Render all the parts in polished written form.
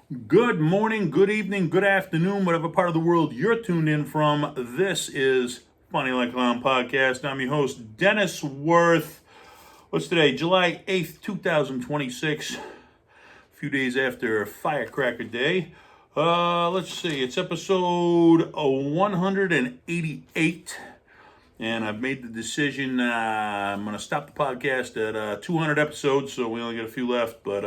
Good morning, good evening, good afternoon, whatever part of the world you're tuned in from. This is Funny Like Clown Podcast. I'm your host, Dennis Wirth. What's today? July 8th, 2026. A few days after Firecracker Day. Let's see. It's episode 188. And I've made the decision I'm going to stop the podcast at 200 episodes, so we only got a few left. But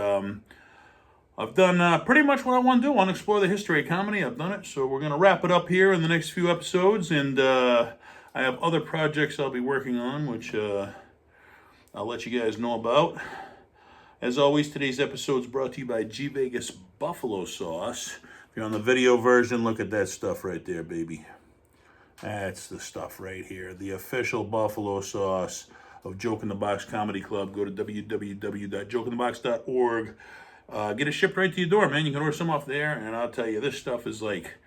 I've done pretty much what I want to do. I want to explore the history of comedy. I've done it. So we're going to wrap it up here in the next few episodes. And I have other projects I'll be working on, which I'll let you guys know about. As always, today's episode is brought to you by G Vegas Buffalo Sauce. If you're on the video version, look at that stuff right there, baby. That's the stuff right here. The official Buffalo Sauce of Joke in the Box Comedy Club. Go to www.jokeinthebox.org. Get it shipped right to your door, man. You can order some off there, and I'll tell you, this stuff is like,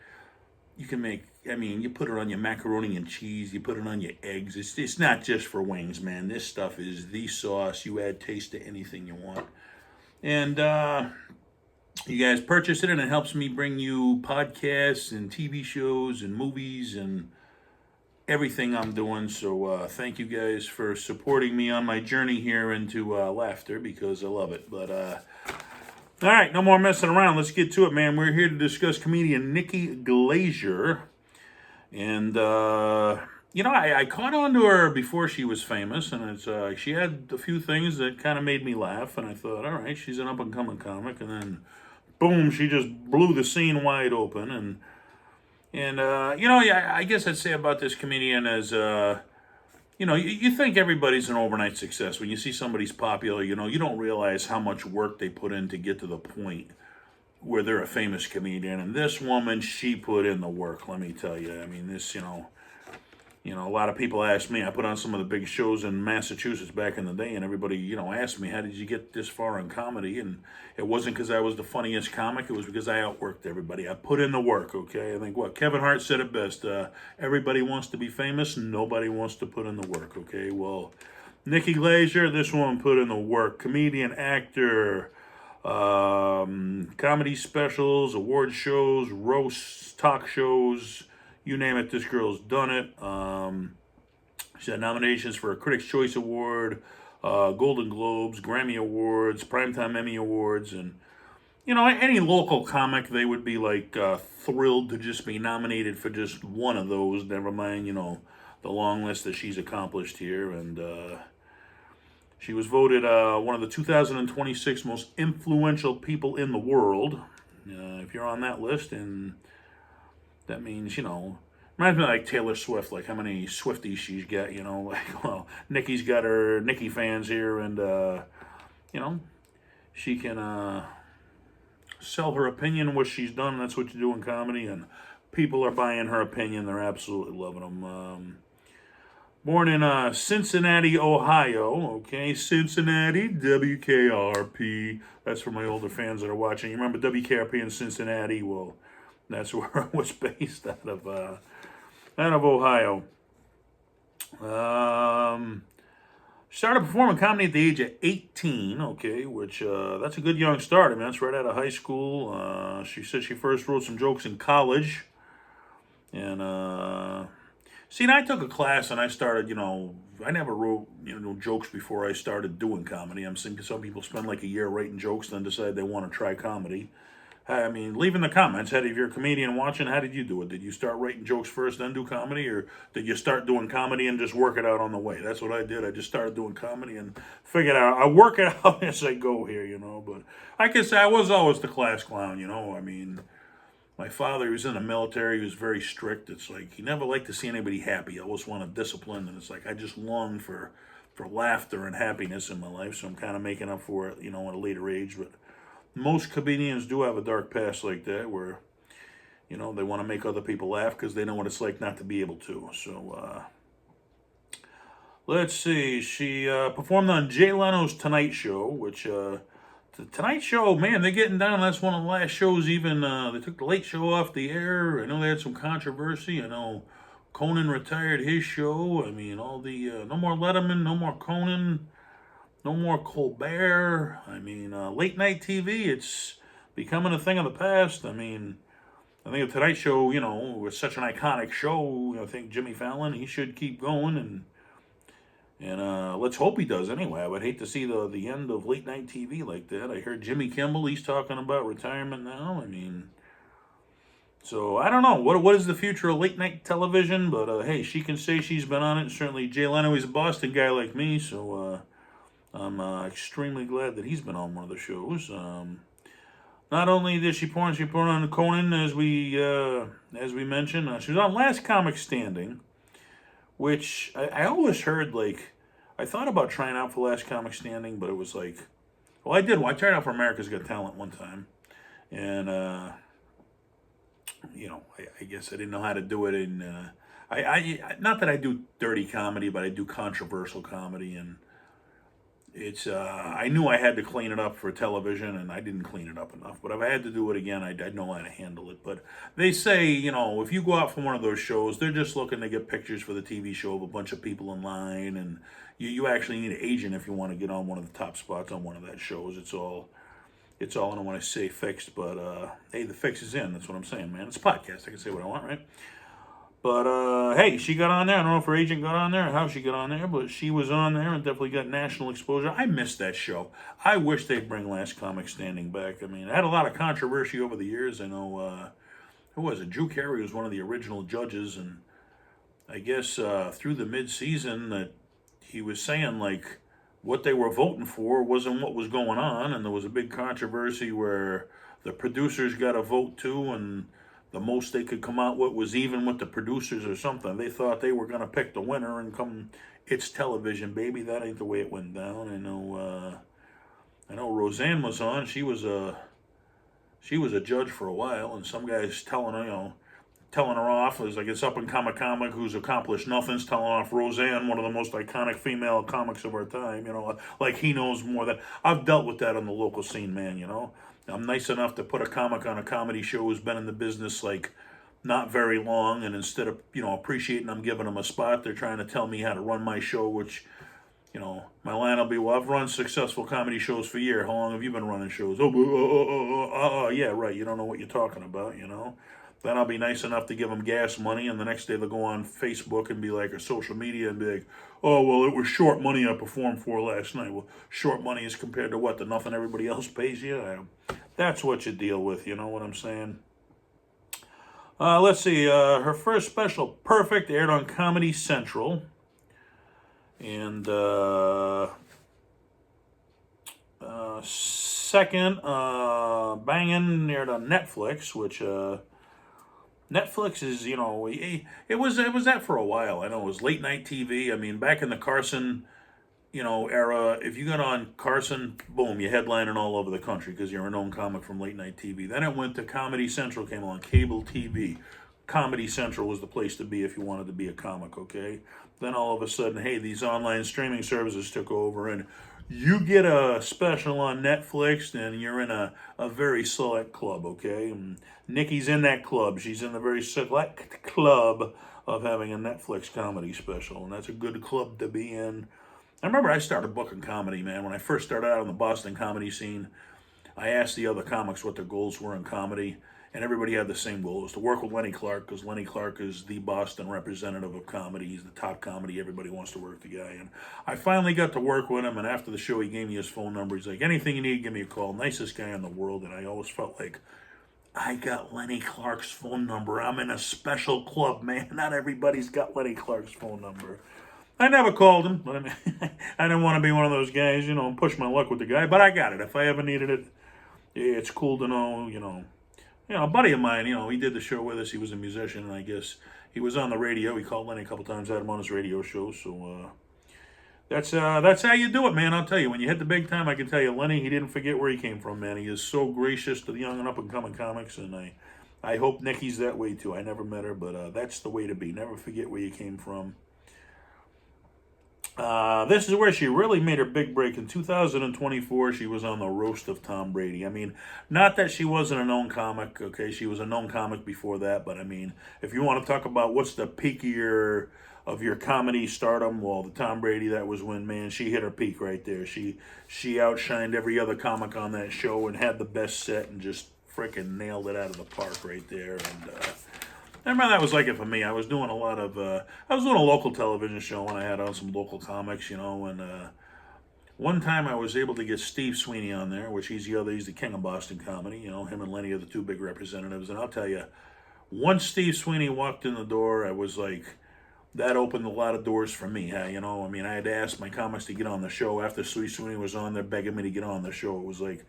you can make, you put it on your macaroni and cheese, you put it on your eggs. It's not just for wings, man. This stuff is the sauce. You add taste to anything you want. And you guys purchase it, and it helps me bring you podcasts and TV shows and movies and everything I'm doing. So thank you guys for supporting me on my journey here into laughter, because I love it. But all right, no more messing around. Let's get to it, man. We're here to discuss comedian Nikki Glaser. And, I caught on to her before she was famous, and she had a few things that kind of made me laugh. And I thought, all right, she's an up-and-coming comic. And then, boom, she just blew the scene wide open. And I guess I'd say about this comedian is, you think everybody's an overnight success. When you see somebody's popular, you don't realize how much work they put in to get to the point where they're a famous comedian. And this woman, she put in the work, let me tell you. I mean, this, a lot of people ask me. I put on some of the big shows in Massachusetts back in the day, and everybody, asked me, how did you get this far in comedy? And it wasn't because I was the funniest comic. It was because I outworked everybody. I put in the work, okay? I think Kevin Hart said it best. Everybody wants to be famous. Nobody wants to put in the work, okay? Well, Nikki Glaser, this woman put in the work. Comedian, actor, comedy specials, award shows, roasts, talk shows, you name it, this girl's done it. She's had nominations for a Critics' Choice Award, Golden Globes, Grammy Awards, Primetime Emmy Awards, and, any local comic, they would be, thrilled to just be nominated for just one of those, never mind, the long list that she's accomplished here. And she was voted one of the 2026 most influential people in the world. If you're on that list, and that means, reminds me of like Taylor Swift, like how many Swifties she's got, well, Nikki's got her Nikki fans here, and, she can sell her opinion on what she's done. That's what you do in comedy, and people are buying her opinion. They're absolutely loving them. Born in Cincinnati, Ohio, okay, Cincinnati, WKRP. That's for my older fans that are watching. You remember WKRP in Cincinnati? Well, that's where it was based, out of Ohio. Started performing comedy at the age of 18, okay, which that's a good young start. I mean, that's right out of high school. She said she first wrote some jokes in college. And, and I took a class, and I started, I never wrote, jokes before I started doing comedy. I'm thinking some people spend like a year writing jokes, then decide they want to try comedy. I mean, leave in the comments, if you're a comedian watching, how did you do it? Did you start writing jokes first, then do comedy? Or did you start doing comedy and just work it out on the way? That's what I did. I just started doing comedy and figured out, I work it out as I go here, But I can say I was always the class clown, I mean, my father, he was in the military. He was very strict. It's like he never liked to see anybody happy. He always wanted discipline. And it's like I just longed for laughter and happiness in my life. So I'm kind of making up for it, at a later age. But most comedians do have a dark past like that, where, they want to make other people laugh because they know what it's like not to be able to. So let's see. She performed on Jay Leno's Tonight Show, which the Tonight Show, man, they're getting down. That's one of the last shows. Even they took the Late Show off the air. I know they had some controversy. I know Conan retired his show. I mean, all the no more Letterman, no more Conan. No more Colbert. I mean, late night TV, it's becoming a thing of the past. I mean, I think the Tonight Show, was such an iconic show. I think Jimmy Fallon, he should keep going, and let's hope he does anyway. I would hate to see the end of late night TV like that. I heard Jimmy Kimmel, he's talking about retirement now. I mean, so I don't know what is the future of late night television, but hey, she can say she's been on it. Certainly, Jay Leno is a Boston guy like me, so I'm extremely glad that he's been on one of the shows. Not only did she put on Conan as we mentioned, she was on Last Comic Standing, which I always heard I thought about trying out for Last Comic Standing, but it was well, I did. Well, I tried out for America's Got Talent one time, and I guess I didn't know how to do it. And I not that I do dirty comedy, but I do controversial comedy, and it's I knew I had to clean it up for television, and I didn't clean it up enough. But if I had to do it again, I'd know how to handle it. But they say, if you go out for one of those shows, they're just looking to get pictures for the TV show of a bunch of people in line, and you actually need an agent if you want to get on one of the top spots on one of that shows. It's all I don't want to say fixed, but hey, the fix is in. That's what I'm saying, man. It's a podcast. I can say what I want, right? But, hey, she got on there. I don't know if her agent got on there or how she got on there, but she was on there and definitely got national exposure. I missed that show. I wish they'd bring Last Comic Standing back. I mean, it had a lot of controversy over the years. I know, who was it? Drew Carey was one of the original judges, and I guess through the mid-season that he was saying, what they were voting for wasn't what was going on, and there was a big controversy where the producers got a vote too, and the most they could come out with was even with the producers or something. They thought they were going to pick the winner, and it's television, baby. That ain't the way it went down. I know Roseanne was on. She was a judge for a while, and some guys telling her off as it's up and comic who's accomplished nothing's telling off Roseanne, one of the most iconic female comics of our time. Like he knows more than I've dealt with that on the local scene, man. I'm nice enough to put a comic on a comedy show who's been in the business not very long, and instead of appreciating them, giving them a spot, they're trying to tell me how to run my show, which my line will be, well, I've run successful comedy shows for years. How long have you been running shows? Yeah, right. You don't know what you're talking about, Then I'll be nice enough to give them gas money, and the next day they'll go on Facebook and be or social media and be like, oh, well, it was short money I performed for last night. Well, short money is compared to what? The nothing everybody else pays you? That's what you deal with, you know what I'm saying? Let's see. Her first special, Perfect, aired on Comedy Central. And second, Bangin' aired on Netflix, which Netflix is, it was that for a while. I know it was late night TV. I mean, back in the Carson, era, if you got on Carson, boom, you're headlining all over the country because you're a known comic from late night TV. Then it went to Comedy Central, came on cable TV. Comedy Central was the place to be if you wanted to be a comic, okay? Then all of a sudden, hey, these online streaming services took over, and you get a special on Netflix, and you're in a very select club, okay? And Nikki's in that club. She's in the very select club of having a Netflix comedy special, and that's a good club to be in. I remember I started booking comedy, man. When I first started out in the Boston comedy scene, I asked the other comics what their goals were in comedy, and everybody had the same goal. It was to work with Lenny Clark, because Lenny Clark is the Boston representative of comedy. He's the top comedy. Everybody wants to work with the guy. And I finally got to work with him, and after the show, he gave me his phone number. He's like, anything you need, give me a call. Nicest guy in the world, and I always felt like, I got Lenny Clark's phone number. I'm in a special club, man. Not everybody's got Lenny Clark's phone number. I never called him, but I mean, I didn't want to be one of those guys, and push my luck with the guy. But I got it. If I ever needed it, it's cool to know, a buddy of mine, he did the show with us. He was a musician, and I guess he was on the radio. He called Lenny a couple times, had him on his radio show. So that's how you do it, man. I'll tell you, when you hit the big time, I can tell you, Lenny, he didn't forget where he came from, man. He is so gracious to the young and up-and-coming comics, and I hope Nikki's that way, too. I never met her, but that's the way to be. Never forget where you came from. This is where she really made her big break. In 2024, she was on the roast of Tom Brady. I mean, not that she wasn't a known comic, okay? She was a known comic before that, but I mean, if you want to talk about what's the peak of your comedy stardom, well, the Tom Brady, that was when, man, she hit her peak right there. She outshined every other comic on that show and had the best set and just freaking nailed it out of the park right there. And I remember that was like it for me. I was doing a lot of, I was doing a local television show when I had on some local comics, and one time I was able to get Steve Sweeney on there, which he's the king of Boston comedy. Him and Lenny are the two big representatives. And I'll tell you, once Steve Sweeney walked in the door, I was like, that opened a lot of doors for me. I mean, I had to ask my comics to get on the show after Steve Sweeney was on there begging me to get on the show. It was like,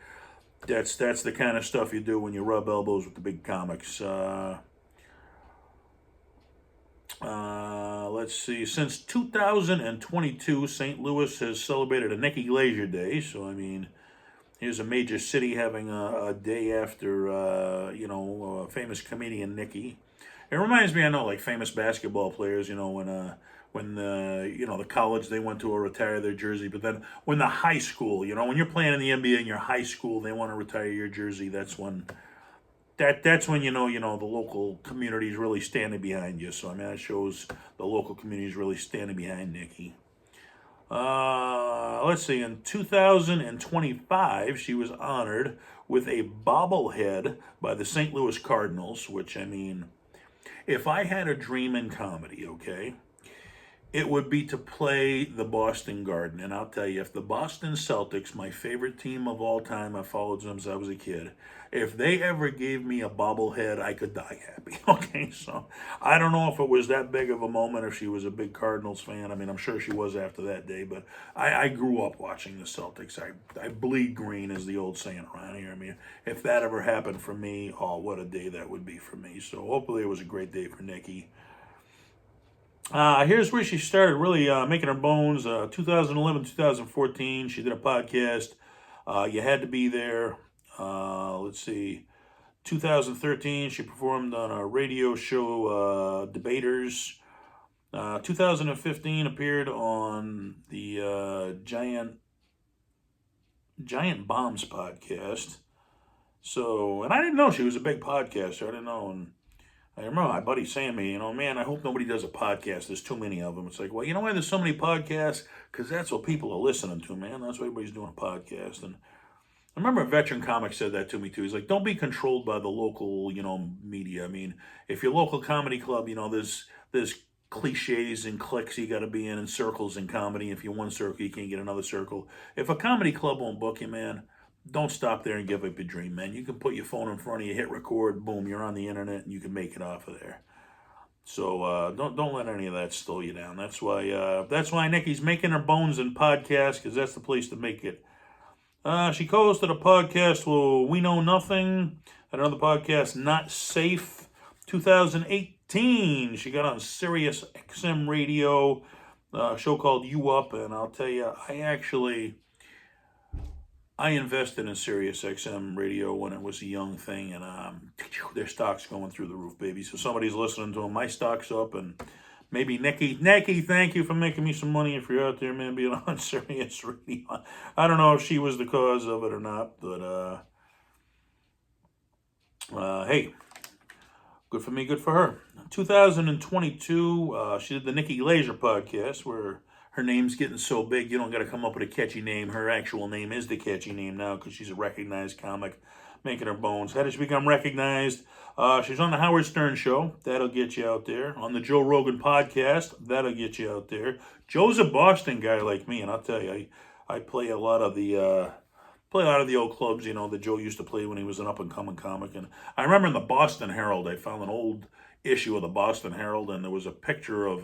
that's the kind of stuff you do when you rub elbows with the big comics. Let's see. Since 2022, St. Louis has celebrated a Nikki Glaser Day. So, I mean, here's a major city having a day after, famous comedian Nikki. It reminds me, I know, like famous basketball players, when the college they went to will retire their jersey. But then when the high school, when you're playing in the NBA in your high school, they want to retire your jersey. That's when the local community is really standing behind you. So I mean, that shows the local community is really standing behind Nikki. Let's see. In 2025, she was honored with a bobblehead by the St. Louis Cardinals. Which, I mean, if I had a dream in comedy, okay, it would be to play the Boston Garden. And I'll tell you, if the Boston Celtics, my favorite team of all time, I followed them since I was a kid, if they ever gave me a bobblehead, I could die happy. Okay, so I don't know if it was that big of a moment, if she was a big Cardinals fan. I mean, I'm sure she was after that day, but I grew up watching the Celtics. I bleed green, is the old saying around here. I mean, if that ever happened for me, oh, what a day that would be for me. So hopefully it was a great day for Nikki. Here's where she started really making her bones. 2011, 2014, she did a podcast. You Had to Be There. Let's see. 2013, she performed on a radio show, Debaters. 2015, appeared on the Giant Bombs podcast. So, and I didn't know she was a big podcaster. I didn't know. And I remember my buddy saying to me, man, I hope nobody does a podcast. There's too many of them. It's like, well, you know why there's so many podcasts? Because that's what people are listening to, man. That's why everybody's doing a podcast. And I remember a veteran comic said that to me, too. He's like, don't be controlled by the local, media. I mean, if your local comedy club, there's cliches and cliques you got to be in and circles in comedy. If you're one circle, you can't get another circle. If a comedy club won't book you, man, don't stop there and give up your dream, man. You can put your phone in front of you, hit record, boom, you're on the internet, and you can make it off of there. So don't let any of that slow you down. That's why Nikki's making her bones in podcasts, because that's the place to make it. She co-hosted a podcast, We Know Nothing, another podcast, Not Safe. 2018, she got on Sirius XM Radio, a show called You Up, and I'll tell you, I invested in Sirius XM Radio when it was a young thing, and their stock's going through the roof, baby. So somebody's listening to them. My stock's up, and maybe Nikki, thank you for making me some money if you're out there, man, being on Sirius Radio. I don't know if she was the cause of it or not, but hey, good for me, good for her. 2022, she did the Nikki Glaser podcast, where her name's getting so big, you don't got to come up with a catchy name. Her actual name is the catchy name now, because she's a recognized comic, making her bones. How did she become recognized? She's on the Howard Stern Show. That'll get you out there. On the Joe Rogan podcast. That'll get you out there. Joe's a Boston guy like me, and I'll tell you, I play a lot of the old clubs, that Joe used to play when he was an up-and-coming comic. And I remember in the Boston Herald, I found an old issue of the Boston Herald, and there was a picture of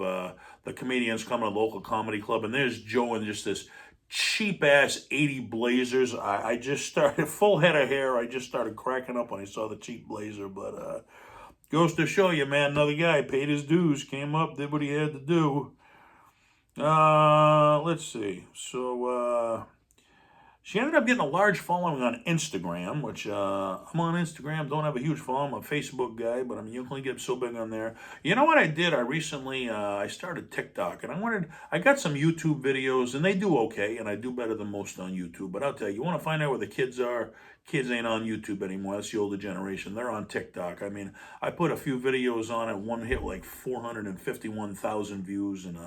the comedians coming to the local comedy club, and there's Joe in just this cheap-ass 80 blazers. I just started, full head of hair, I just started cracking up when I saw the cheap blazer, but goes to show you, man, another guy paid his dues, came up, did what he had to do. Let's see, so She ended up getting a large following on Instagram, which I'm on Instagram, don't have a huge following. I'm a Facebook guy, but I mean, you can only get so big on there. You know what I did? I recently, I started TikTok, and I got some YouTube videos, and they do okay, and I do better than most on YouTube. But I'll tell you, you want to find out where the kids are? Kids ain't on YouTube anymore. That's the older generation. They're on TikTok. I mean, I put a few videos on it. One hit like 451,000 views, and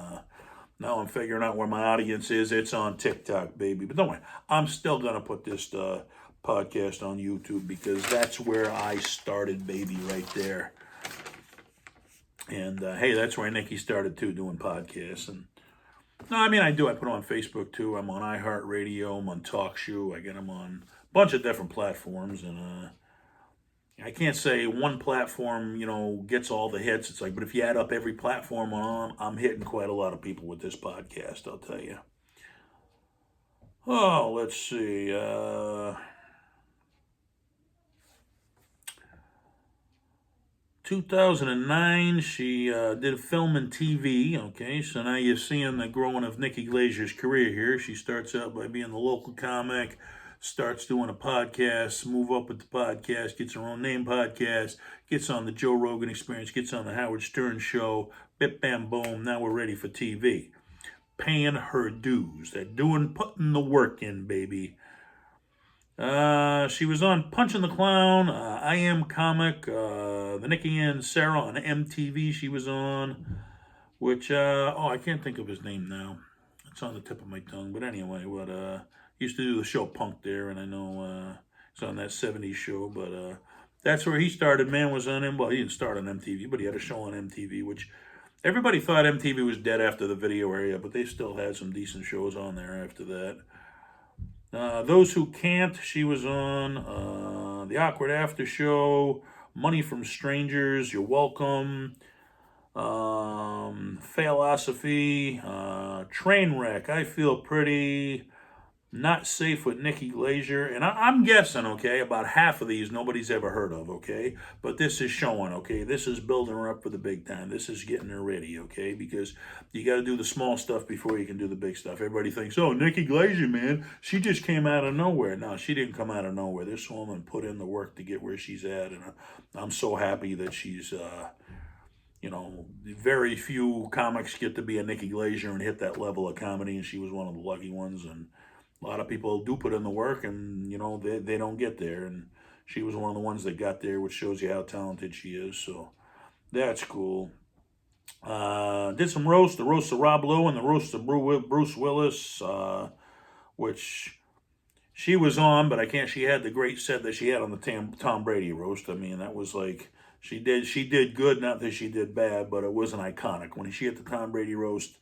now I'm figuring out where my audience is. It's on TikTok, baby. But don't worry, I'm still going to put this podcast on YouTube because that's where I started, baby, right there. And hey, that's where Nikki started too, doing podcasts. And no, I mean, I do. I put them on Facebook too. I'm on iHeartRadio. I'm on TalkShoe. I get them on a bunch of different platforms. And I can't say one platform, gets all the hits. It's like, but if you add up every platform I'm hitting quite a lot of people with this podcast, I'll tell you. Oh, let's see. 2009, she did film and TV. Okay, so now you're seeing the growing of Nikki Glaser's career here. She starts out by being the local comic, starts doing a podcast, move up with the podcast, gets her own name podcast, gets on the Joe Rogan Experience, gets on the Howard Stern Show, bip, bam, boom, now we're ready for TV. Paying her dues. They're putting the work in, baby. She was on Punching the Clown, I Am Comic, the Nikki and Sarah on MTV she was on, which, I can't think of his name now. It's on the tip of my tongue, but anyway, used to do the show Punk there, and I know it's on that 70s show, but that's where he started. Man was on him. Well, he didn't start on MTV, but he had a show on MTV, which everybody thought MTV was dead after the video area, but they still had some decent shows on there after that. Those Who Can't, she was on The Awkward After Show, Money from Strangers, You're Welcome, Philosophy, Trainwreck, I Feel Pretty, Not Safe with Nikki Glaser, and I'm guessing, okay, about half of these nobody's ever heard of, okay, but this is showing, okay, this is building her up for the big time, this is getting her ready, okay, because you got to do the small stuff before you can do the big stuff. Everybody thinks, oh, Nikki Glaser, man, she just came out of nowhere. No, she didn't come out of nowhere. This woman put in the work to get where she's at, and I'm so happy that she's, very few comics get to be a Nikki Glaser and hit that level of comedy, and she was one of the lucky ones, and a lot of people do put in the work, and, they don't get there. And she was one of the ones that got there, which shows you how talented she is. So that's cool. Did some roast, the roast of Rob Lowe and the roast of Bruce Willis, which she was on, but she had the great set that she had on the Tom Brady roast. I mean, that was like, she did good, not that she did bad, but it wasn't iconic. When she hit the Tom Brady roast,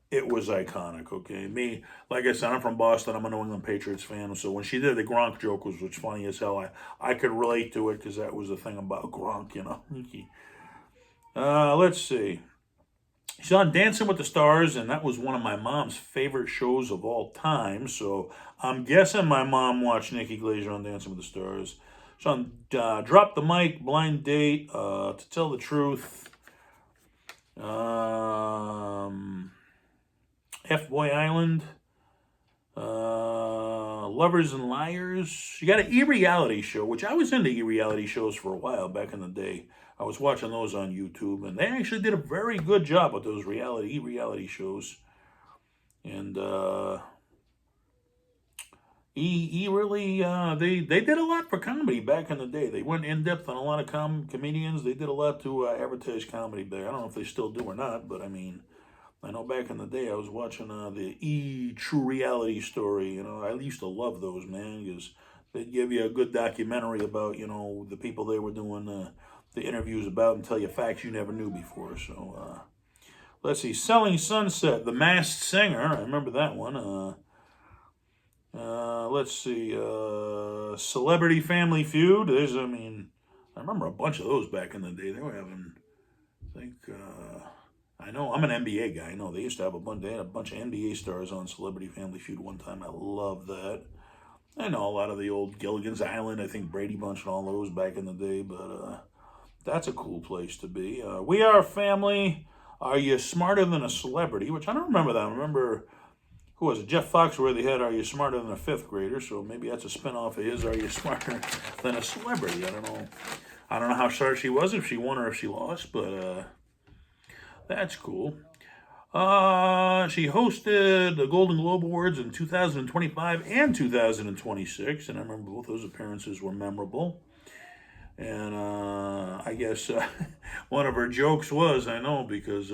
it was iconic, okay? Me, like I said, I'm from Boston. I'm a New England Patriots fan. So when she did the Gronk joke, which was funny as hell, I could relate to it because that was the thing about Gronk, Let's see. She's on Dancing with the Stars, and that was one of my mom's favorite shows of all time. So I'm guessing my mom watched Nikki Glaser on Dancing with the Stars. She's on Drop the Mic, Blind Date, To Tell the Truth. F-Boy Island, Lovers and Liars. She got an e-reality show, which I was into e-reality shows for a while back in the day. I was watching those on YouTube, and they actually did a very good job with those e-reality shows. And really, they did a lot for comedy back in the day. They went in depth on a lot of comedians. They did a lot to advertise comedy back. I don't know if they still do or not, but I mean, I know back in the day I was watching the True Reality Story. I used to love those, man, because they'd give you a good documentary about, the people they were doing the interviews about and tell you facts you never knew before. So, let's see. Selling Sunset, The Masked Singer. I remember that one. Let's see. Celebrity Family Feud. I remember a bunch of those back in the day. They were having, I know, I'm an NBA guy. I know they used to have they had a bunch of NBA stars on Celebrity Family Feud one time. I love that. I know a lot of the old Gilligan's Island, I think Brady Bunch and all those back in the day, but that's a cool place to be. We Are Family. Are You Smarter Than a Celebrity? Which I don't remember that. I remember who was it? Jeff Foxworthy had Are You Smarter Than a Fifth Grader? So maybe that's a spinoff of his Are You Smarter Than a Celebrity? I don't know. I don't know how smart she was, if she won or if she lost, but that's cool. She hosted the Golden Globe Awards in 2025 and 2026, and I remember both those appearances were memorable. And I guess one of her jokes was, I know, because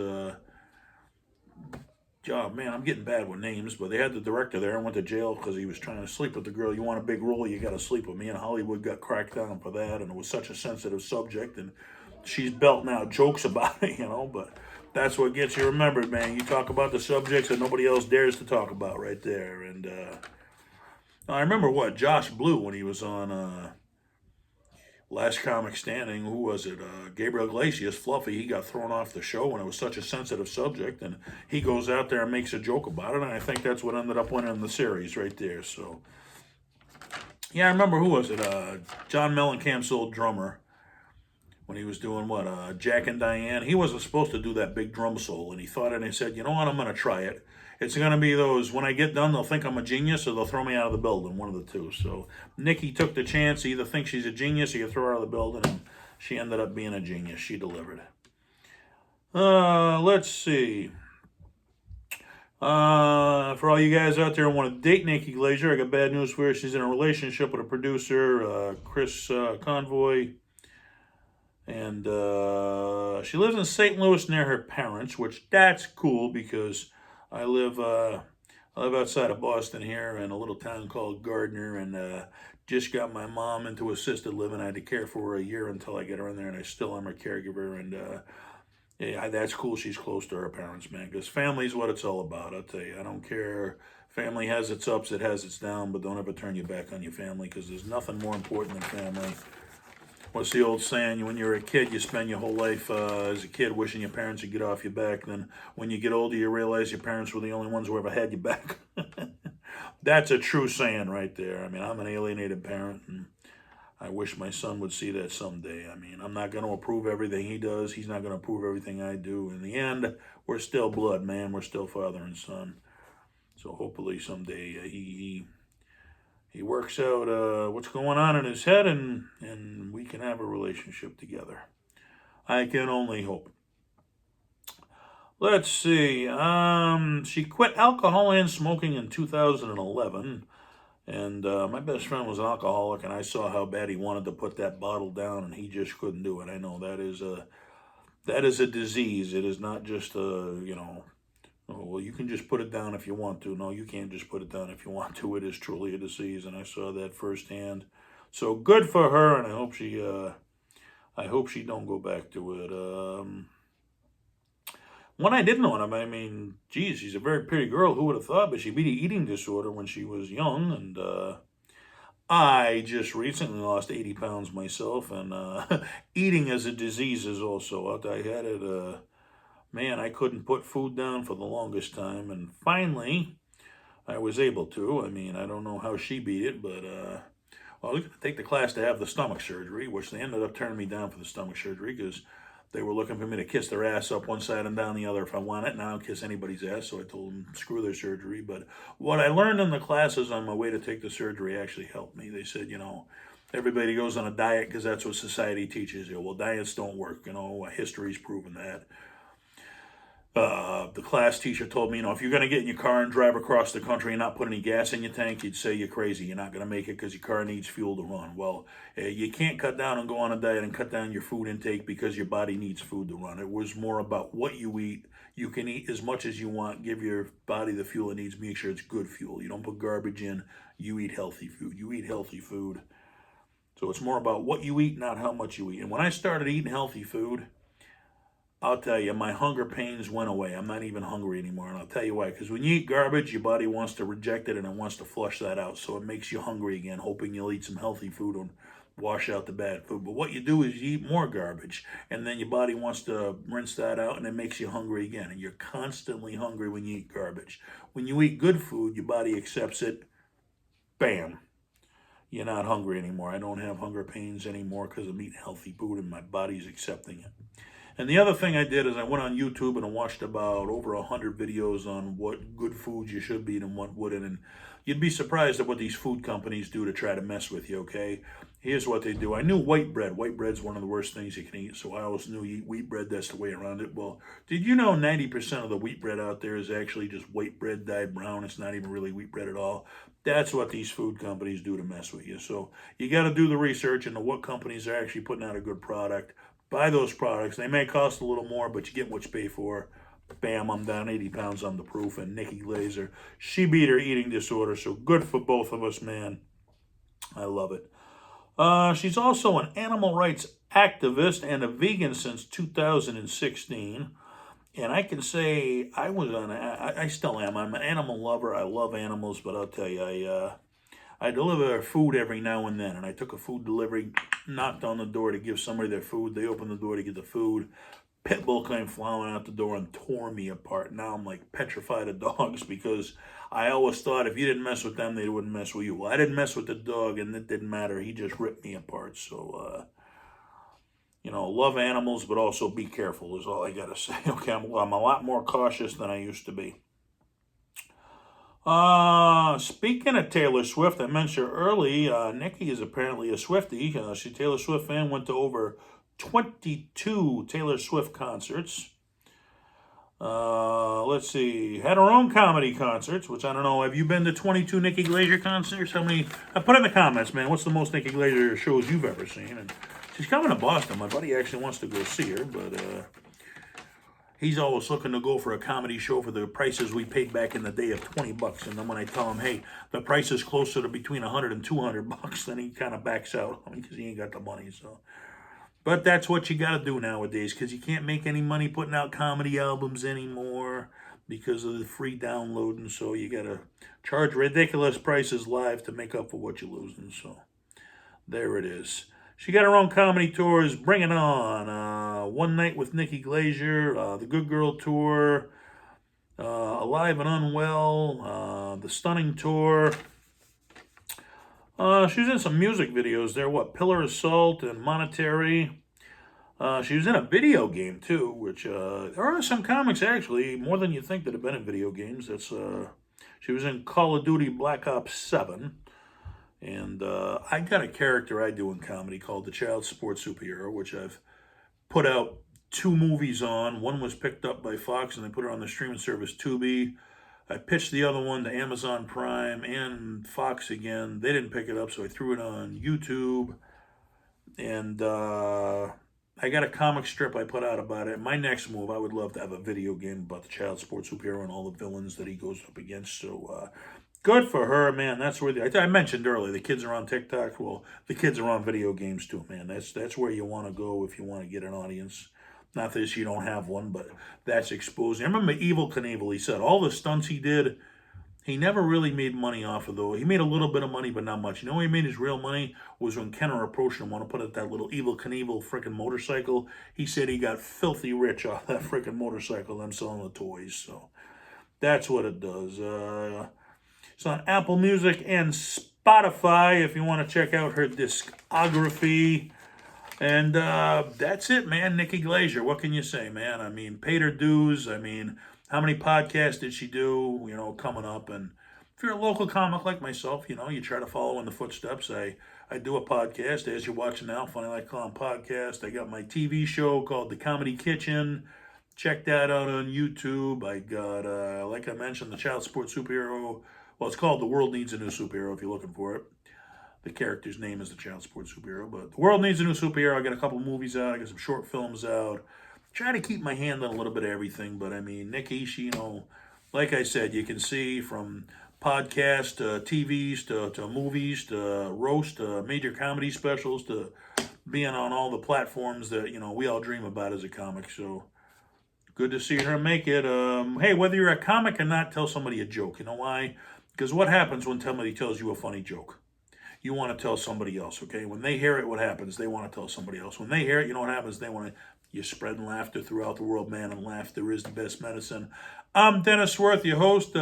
oh man, I'm getting bad with names, but they had the director there and went to jail because he was trying to sleep with the girl. You want a big role, you got to sleep with me. And Hollywood got cracked down for that, and it was such a sensitive subject. And she's belting out jokes about it, But that's what gets you remembered, man. You talk about the subjects that nobody else dares to talk about, right there. And I remember Josh Blue when he was on Last Comic Standing. Who was it? Gabriel Iglesias, Fluffy. He got thrown off the show when it was such a sensitive subject, and he goes out there and makes a joke about it. And I think that's what ended up winning the series right there. So, yeah, I remember who was it? John Mellencamp's old drummer when he was doing Jack and Diane. He wasn't supposed to do that big drum solo, and he thought it and he said, you know what, I'm going to try it. It's going to be those, when I get done, they'll think I'm a genius or they'll throw me out of the building, one of the two. So Nikki took the chance. You either think she's a genius or you throw her out of the building, and she ended up being a genius. She delivered. Let's see. For all you guys out there who want to date Nikki Glaser, I got bad news for her. She's in a relationship with a producer, Chris Convoy. And she lives in St. Louis near her parents, which that's cool because I live outside of Boston here in a little town called Gardner, and just got my mom into assisted living. I had to care for her a year until I get her in there, and I still am her caregiver. And yeah, that's cool. She's close to her parents, man, because family's what it's all about. I'll tell you, I don't care. Family has its ups, it has its downs, but don't ever turn your back on your family because there's nothing more important than family. What's the old saying? When you're a kid, you spend your whole life as a kid wishing your parents would get off your back. Then when you get older, you realize your parents were the only ones who ever had your back. That's a true saying right there. I mean, I'm an alienated parent, and I wish my son would see that someday. I mean, I'm not going to approve everything he does. He's not going to approve everything I do. In the end, we're still blood, man. We're still father and son. So hopefully someday he works out what's going on in his head, and we can have a relationship together. I can only hope. Let's see. She quit alcohol and smoking in 2011. And my best friend was an alcoholic, and I saw how bad he wanted to put that bottle down, and he just couldn't do it. I know that is a disease. It is not just oh, well, you can just put it down if you want to. No, you can't just put it down if you want to. It is truly a disease, and I saw that firsthand. So good for her, and I hope she don't go back to it. When I did know him, I mean, geez, she's a very pretty girl. Who would have thought? But she beat an eating disorder when she was young, and I just recently lost 80 pounds myself, and eating as a disease is also out. I had it. Man, I couldn't put food down for the longest time, and finally, I was able to. I mean, I don't know how she beat it, but well, I was going to take the class to have the stomach surgery, which they ended up turning me down for the stomach surgery because they were looking for me to kiss their ass up one side and down the other if I want it, and I don't kiss anybody's ass, so I told them, screw their surgery. But what I learned in the classes on my way to take the surgery actually helped me. They said, everybody goes on a diet because that's what society teaches you. Well, diets don't work. History's proven that. The class teacher told me, if you're going to get in your car and drive across the country and not put any gas in your tank, you'd say you're crazy. You're not going to make it because your car needs fuel to run. Well, you can't cut down and go on a diet and cut down your food intake because your body needs food to run. It was more about what you eat. You can eat as much as you want. Give your body the fuel it needs. Make sure it's good fuel. You don't put garbage in. You eat healthy food. You eat healthy food. So it's more about what you eat, not how much you eat. And when I started eating healthy food, I'll tell you, my hunger pains went away. I'm not even hungry anymore, and I'll tell you why. Because when you eat garbage, your body wants to reject it, and it wants to flush that out, so it makes you hungry again, hoping you'll eat some healthy food and wash out the bad food. But what you do is you eat more garbage, and then your body wants to rinse that out, and it makes you hungry again, and you're constantly hungry when you eat garbage. When you eat good food, your body accepts it. Bam. You're not hungry anymore. I don't have hunger pains anymore because I'm eating healthy food, and my body's accepting it. And the other thing I did is I went on YouTube and I watched about over 100 videos on what good foods you should eat and what wouldn't. And you'd be surprised at what these food companies do to try to mess with you, okay? Here's what they do. I knew white bread. White bread's one of the worst things you can eat, so I always knew you eat wheat bread, that's the way around it. Well, did you know 90% of the wheat bread out there is actually just white bread dyed brown? It's not even really wheat bread at all. That's what these food companies do to mess with you. So you got to do the research into what companies are actually putting out a good product. Buy those products. They may cost a little more, but you get what you pay for. Bam, I'm down 80 pounds on the proof. And Nikki Glaser, she beat her eating disorder. So good for both of us, man. I love it. She's also an animal rights activist and a vegan since 2016. And I can say I still am. I'm an animal lover. I love animals, but I'll tell you, I deliver food every now and then. And I took a food delivery, knocked on the door to give somebody their food. They opened the door to get the food. Pit bull came flying out the door and tore me apart. Now I'm like petrified of dogs because I always thought if you didn't mess with them, they wouldn't mess with you. Well, I didn't mess with the dog, and it didn't matter. He just ripped me apart. So, love animals, but also be careful is all I got to say. Okay, I'm a lot more cautious than I used to be. Speaking of Taylor Swift, I mentioned early, Nikki is apparently a Swiftie. She's a Taylor Swift fan, went to over 22 Taylor Swift concerts. Let's see, had her own comedy concerts, which I don't know. Have you been to 22 Nikki Glaser concerts? How many? Put in the comments, man. What's the most Nikki Glaser shows you've ever seen? And she's coming to Boston. My buddy actually wants to go see her, but he's always looking to go for a comedy show for the prices we paid back in the day of $20. And then when I tell him, hey, the price is closer to between $100 and $200, then he kind of backs out because he ain't got the money. So, but that's what you got to do nowadays because you can't make any money putting out comedy albums anymore because of the free downloading. So you got to charge ridiculous prices live to make up for what you're losing. So there it is. She got her own comedy tours. Bring It On. One Night with Nikki Glaser. The Good Girl Tour. Alive and Unwell. The Stunning Tour. She was in some music videos there. Pillar Assault and Monetary. She was in a video game too, which there are some comics actually, more than you think that have been in video games. She was in Call of Duty Black Ops 7. And I got a character I do in comedy called the Child Sports Superhero, which I've put out 2 movies on. One was picked up by Fox, and they put it on the streaming service Tubi. I pitched the other one to Amazon Prime and Fox again. They didn't pick it up, so I threw it on YouTube. And I got a comic strip I put out about it. My next move, I would love to have a video game about the Child Sports Superhero and all the villains that he goes up against. So, good for her, man. That's where I mentioned earlier, the kids are on TikTok. Well, the kids are on video games too, man. That's where you want to go if you want to get an audience. Not that you don't have one, but that's exposing. I remember Evel Knievel, he said all the stunts he did, he never really made money off of those. He made a little bit of money, but not much. You know where he made his real money was when Kenner approached him, want to put up that little Evel Knievel freaking motorcycle. He said he got filthy rich off that freaking motorcycle, them selling the toys. So that's what it does. It's on Apple Music and Spotify if you want to check out her discography. And that's it, man. Nikki Glaser, what can you say, man? I mean, paid her dues. I mean, how many podcasts did she do, coming up? And if you're a local comic like myself, you try to follow in the footsteps. I do a podcast, as you're watching now, Funny Like Clown Podcast. I got my TV show called The Comedy Kitchen. Check that out on YouTube. I got, like I mentioned, the Child Sports Superhero. Well, it's called The World Needs a New Superhero if you're looking for it. The character's name is the Child Sports Superhero. But The World Needs a New Superhero. I got a couple movies out. I got some short films out. Try to keep my hand on a little bit of everything. But, I mean, Nikki, she, like I said, you can see from podcasts to TVs to movies to roast to major comedy specials to being on all the platforms that, we all dream about as a comic. So good to see her make it. Hey, whether you're a comic or not, tell somebody a joke. You know why? Because what happens when somebody tells you a funny joke? You want to tell somebody else, okay? When they hear it, what happens? They want to tell somebody else. When they hear it, you know what happens? You're spreading laughter throughout the world, man, and laughter is the best medicine. I'm Dennis Wirth, your host.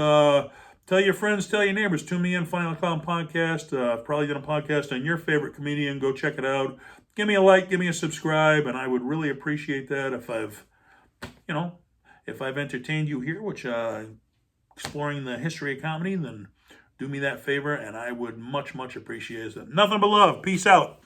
Tell your friends, tell your neighbors. Tune me in, Final Call podcast. I've probably done a podcast on your favorite comedian. Go check it out. Give me a like, give me a subscribe, and I would really appreciate that if I've entertained you here, which exploring the history of comedy, then do me that favor, and I would much, much appreciate it. Nothing but love. Peace out.